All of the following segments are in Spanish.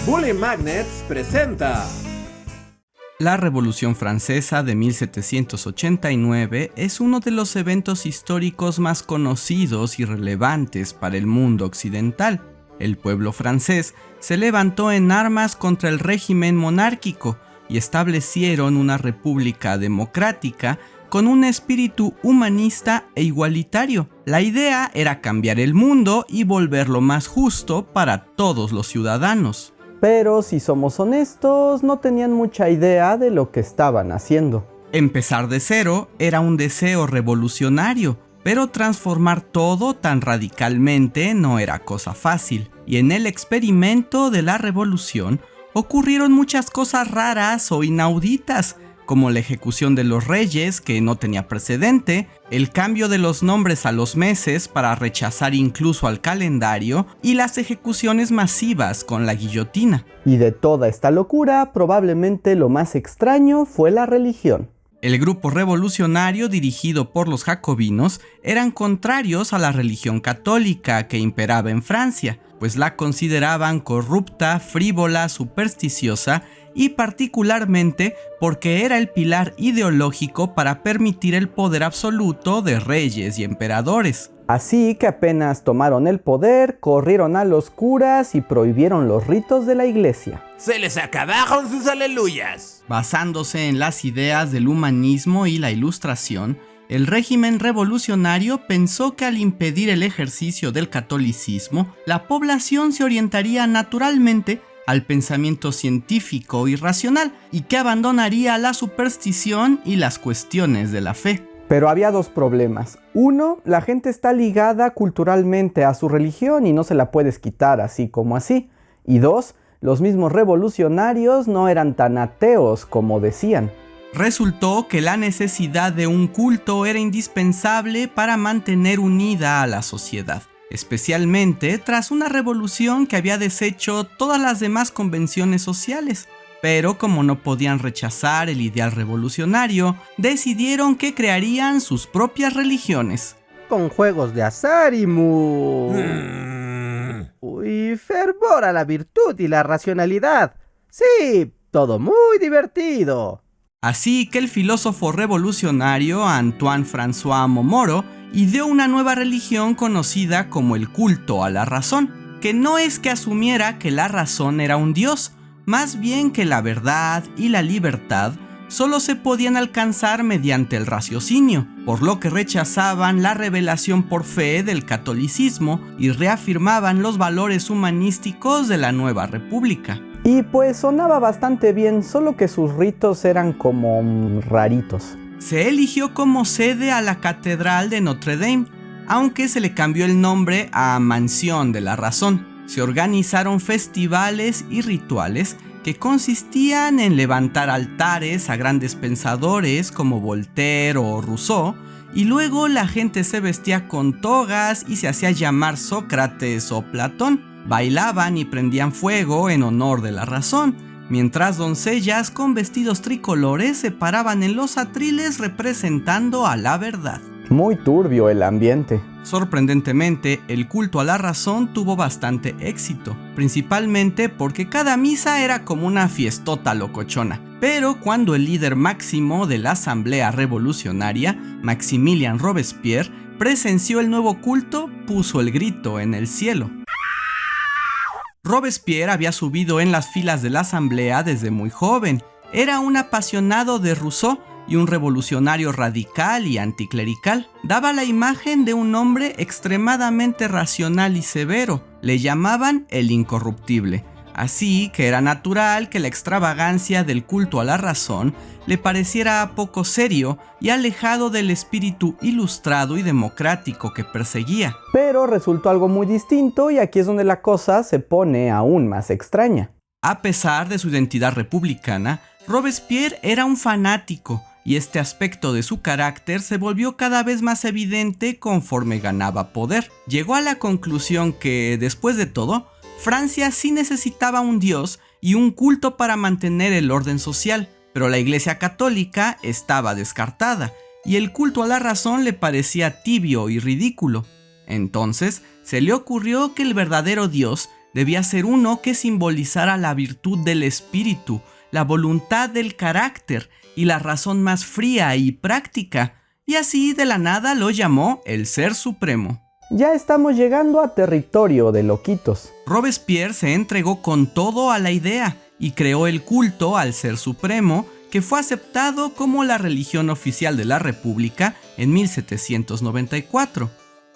Bully Magnets presenta. La Revolución Francesa de 1789 es uno de los eventos históricos más conocidos y relevantes para el mundo occidental. El pueblo francés se levantó en armas contra el régimen monárquico y establecieron una república democrática con un espíritu humanista e igualitario. La idea era cambiar el mundo y volverlo más justo para todos los ciudadanos. Pero si somos honestos, no tenían mucha idea de lo que estaban haciendo. Empezar de cero era un deseo revolucionario, pero transformar todo tan radicalmente no era cosa fácil. Y en el experimento de la revolución ocurrieron muchas cosas raras o inauditas, como la ejecución de los reyes, que no tenía precedente, el cambio de los nombres a los meses para rechazar incluso al calendario, y las ejecuciones masivas con la guillotina. Y de toda esta locura, probablemente lo más extraño fue la religión. El grupo revolucionario dirigido por los jacobinos eran contrarios a la religión católica que imperaba en Francia, pues la consideraban corrupta, frívola, supersticiosa y particularmente porque era el pilar ideológico para permitir el poder absoluto de reyes y emperadores. Así que apenas tomaron el poder, corrieron a los curas y prohibieron los ritos de la iglesia. ¡Se les acabaron sus aleluyas! Basándose en las ideas del humanismo y la ilustración, el régimen revolucionario pensó que al impedir el ejercicio del catolicismo, la población se orientaría naturalmente al pensamiento científico y racional y que abandonaría la superstición y las cuestiones de la fe. Pero había dos problemas. Uno, la gente está ligada culturalmente a su religión y no se la puedes quitar así como así. Y dos, los mismos revolucionarios no eran tan ateos como decían. Resultó que la necesidad de un culto era indispensable para mantener unida a la sociedad, especialmente tras una revolución que había deshecho todas las demás convenciones sociales. Pero como no podían rechazar el ideal revolucionario, decidieron que crearían sus propias religiones. Con juegos de azar y fervor a la virtud y la racionalidad. Sí, todo muy divertido. Así que el filósofo revolucionario Antoine François Momoro ideó una nueva religión conocida como el culto a la razón, que no es que asumiera que la razón era un dios, más bien que la verdad y la libertad solo se podían alcanzar mediante el raciocinio, por lo que rechazaban la revelación por fe del catolicismo y reafirmaban los valores humanísticos de la nueva república. Y pues sonaba bastante bien, solo que sus ritos eran como raritos. Se eligió como sede a la Catedral de Notre Dame, aunque se le cambió el nombre a Mansión de la Razón. Se organizaron festivales y rituales que consistían en levantar altares a grandes pensadores como Voltaire o Rousseau, y luego la gente se vestía con togas y se hacía llamar Sócrates o Platón. Bailaban y prendían fuego en honor de la razón, mientras doncellas con vestidos tricolores se paraban en los atriles representando a la verdad. Muy turbio el ambiente. Sorprendentemente, el culto a la razón tuvo bastante éxito, principalmente porque cada misa era como una fiestota locochona. Pero cuando el líder máximo de la Asamblea Revolucionaria, Maximilien Robespierre, presenció el nuevo culto, puso el grito en el cielo. Robespierre había subido en las filas de la asamblea desde muy joven. Era un apasionado de Rousseau y un revolucionario radical y anticlerical. Daba la imagen de un hombre extremadamente racional y severo. Le llamaban el incorruptible. Así que era natural que la extravagancia del culto a la razón le pareciera poco serio y alejado del espíritu ilustrado y democrático que perseguía. Pero resultó algo muy distinto y aquí es donde la cosa se pone aún más extraña. A pesar de su identidad republicana, Robespierre era un fanático y este aspecto de su carácter se volvió cada vez más evidente conforme ganaba poder. Llegó a la conclusión que, después de todo, Francia sí necesitaba un dios y un culto para mantener el orden social, pero la Iglesia Católica estaba descartada y el culto a la razón le parecía tibio y ridículo. Entonces se le ocurrió que el verdadero Dios Debía ser uno que simbolizara la virtud del espíritu, la voluntad del carácter y la razón más fría y práctica, y así de la nada lo llamó el Ser Supremo. Ya estamos llegando a territorio de loquitos. Robespierre se entregó con todo a la idea y creó el culto al Ser Supremo, que fue aceptado como la religión oficial de la República en 1794.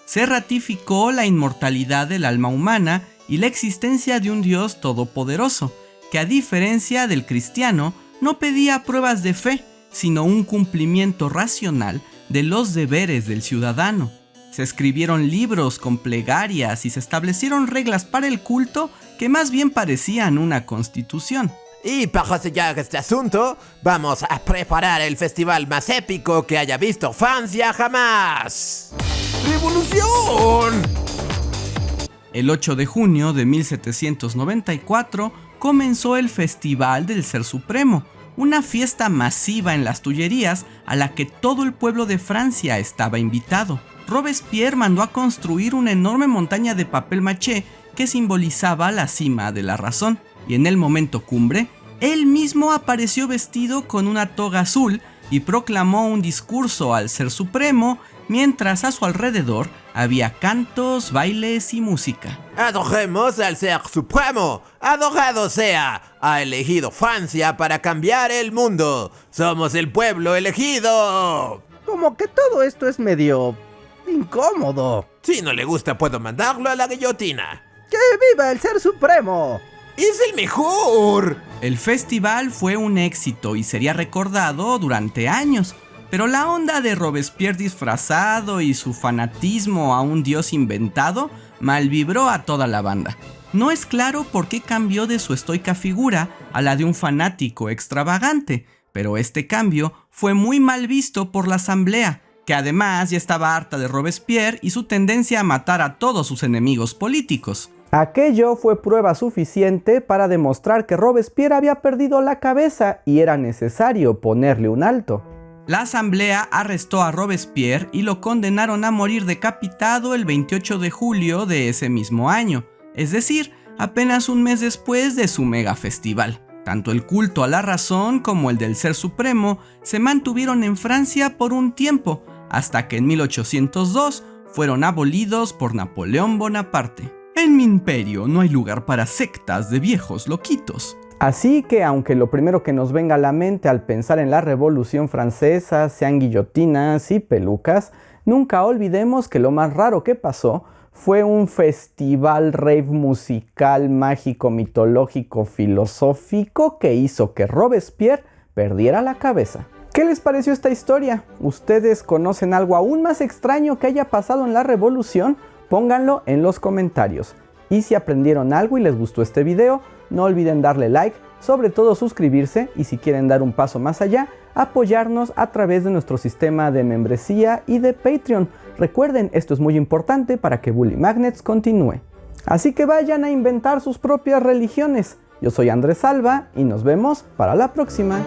Se ratificó la inmortalidad del alma humana y la existencia de un Dios todopoderoso, que a diferencia del cristiano, no pedía pruebas de fe, sino un cumplimiento racional de los deberes del ciudadano. Se escribieron libros con plegarias y se establecieron reglas para el culto que más bien parecían una constitución. Y para sellar este asunto, vamos a preparar el festival más épico que haya visto Francia jamás. ¡Revolución! El 8 de junio de 1794 comenzó el Festival del Ser Supremo, una fiesta masiva en las Tullerías a la que todo el pueblo de Francia estaba invitado. Robespierre mandó a construir una enorme montaña de papel maché que simbolizaba la cima de la razón, y en el momento cumbre, él mismo apareció vestido con una toga azul y proclamó un discurso al Ser Supremo, mientras a su alrededor había cantos, bailes y música. Adoremos al Ser Supremo. Adorado sea. Ha elegido Francia para cambiar el mundo. Somos el pueblo elegido. Como que todo esto es medio incómodo. Si no le gusta, puedo mandarlo a la guillotina. ¡Que viva el Ser Supremo! ¡Es el mejor! El festival fue un éxito y sería recordado durante años, pero la onda de Robespierre disfrazado y su fanatismo a un dios inventado malvibró a toda la banda. No es claro por qué cambió de su estoica figura a la de un fanático extravagante, pero este cambio fue muy mal visto por la asamblea, que además ya estaba harta de Robespierre y su tendencia a matar a todos sus enemigos políticos. Aquello fue prueba suficiente para demostrar que Robespierre había perdido la cabeza y era necesario ponerle un alto. La asamblea arrestó a Robespierre y lo condenaron a morir decapitado el 28 de julio de ese mismo año, es decir, apenas un mes después de su mega festival. Tanto el culto a la razón como el del Ser Supremo se mantuvieron en Francia por un tiempo, hasta que en 1802 fueron abolidos por Napoleón Bonaparte. En mi imperio no hay lugar para sectas de viejos loquitos. Así que aunque lo primero que nos venga a la mente al pensar en la Revolución Francesa sean guillotinas y pelucas, nunca olvidemos que lo más raro que pasó fue un festival rave musical, mágico, mitológico, filosófico que hizo que Robespierre perdiera la cabeza. ¿Qué les pareció esta historia? ¿Ustedes conocen algo aún más extraño que haya pasado en la Revolución? Pónganlo en los comentarios. Y si aprendieron algo y les gustó este video, no olviden darle like, sobre todo suscribirse y si quieren dar un paso más allá, apoyarnos a través de nuestro sistema de membresía y de Patreon. Recuerden, esto es muy importante para que Bully Magnets continúe. Así que vayan a inventar sus propias religiones. Yo soy Andrés Alba y nos vemos para la próxima.